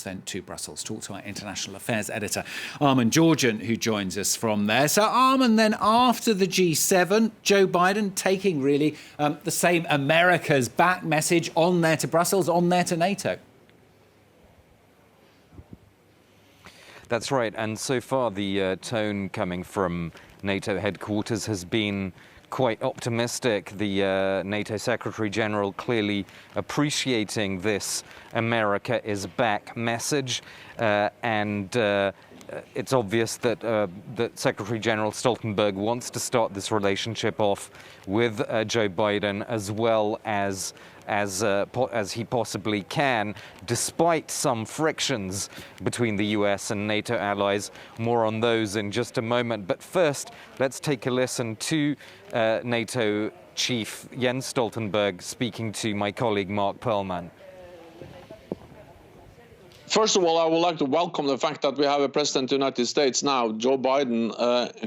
sent to Brussels. Talk to our international affairs editor, Armen, Georgian, who joins us from there. So, Armen, then after the G7, Joe Biden taking really the same America's back message on there to Brussels, on there to NATO. That's right. And so far, the tone coming from NATO headquarters has been quite optimistic. The NATO Secretary General clearly appreciating this America is back message. And it's obvious that that Secretary General Stoltenberg wants to start this relationship off with Joe Biden as well as he possibly can, despite some frictions between the US and NATO allies. More on those in just a moment. But first, let's take a listen to NATO Chief Jens Stoltenberg speaking to my colleague Mark Perlman. First of all, I would like to welcome the fact that we have a president of the United States now, Joe Biden,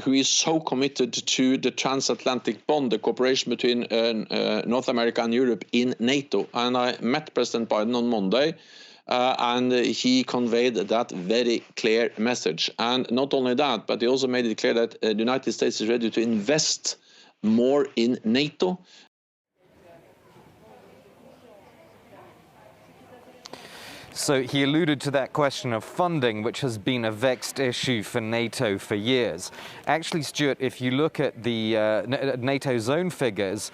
who is so committed to the transatlantic bond, the cooperation between North America and Europe in NATO. And I met President Biden on Monday, and he conveyed that very clear message. And not only that, but he also made it clear that the United States is ready to invest more in NATO. So he alluded to that question of funding, which has been a vexed issue for NATO for years. Actually, Stuart, if you look at the NATO's own figures,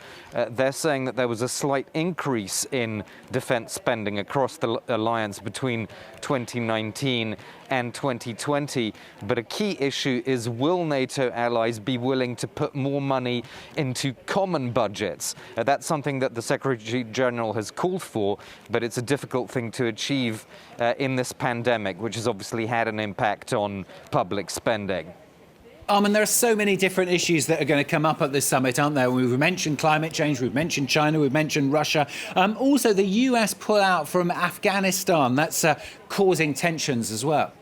they're saying that there was a slight increase in defense spending across the alliance between 2019 and 2020. But a key issue is, will NATO allies be willing to put more money into common budgets? That's something that the Secretary General has called for, but it's a difficult thing to achieve in this pandemic, which has obviously had an impact on public spending. Armen, there are so many different issues that are going to come up at this summit, aren't there? We've mentioned climate change, we've mentioned China, we've mentioned Russia. Also, the US pull out from Afghanistan. That's causing tensions as well.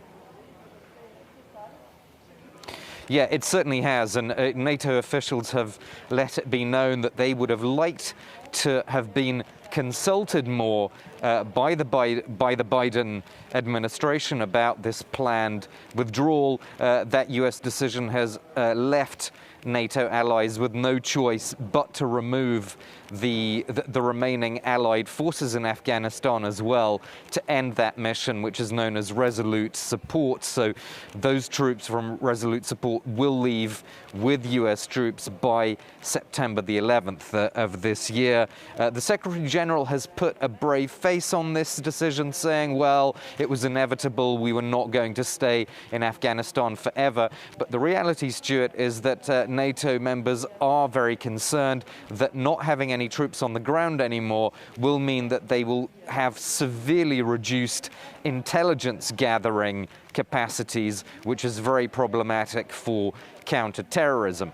Yeah, it certainly has. And NATO officials have let it be known that they would have liked to have been consulted more by the Biden administration about this planned withdrawal. That US decision has left NATO allies with no choice but to remove the remaining allied forces in Afghanistan as well, to end that mission, which is known as Resolute Support. So those troops from Resolute Support will leave with US troops by September the 11th of this year. The Secretary General has put a brave face on this decision, saying, well, it was inevitable, we were not going to stay in Afghanistan forever. But the reality, Stuart, is that NATO members are very concerned that not having any troops on the ground anymore will mean that they will have severely reduced intelligence gathering capacities, which is very problematic for counter-terrorism.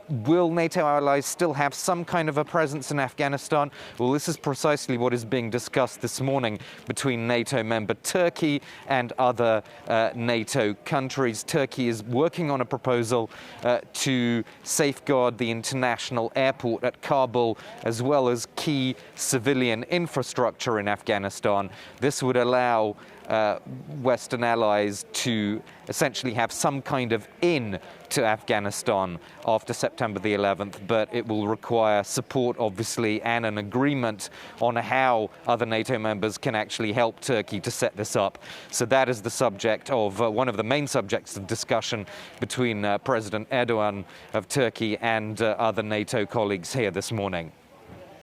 Will NATO allies still have some kind of a presence in Afghanistan? Well, this is precisely what is being discussed this morning between NATO member Turkey and other NATO countries. Turkey is working on a proposal to safeguard the international airport at Kabul, as well as key civilian infrastructure in Afghanistan. This would allow Western allies to essentially have some kind of in to Afghanistan after September the 11th, but it will require support, obviously, and an agreement on how other NATO members can actually help Turkey to set this up. So that is the subject of one of the main subjects of discussion between President Erdogan of Turkey and other NATO colleagues here this morning.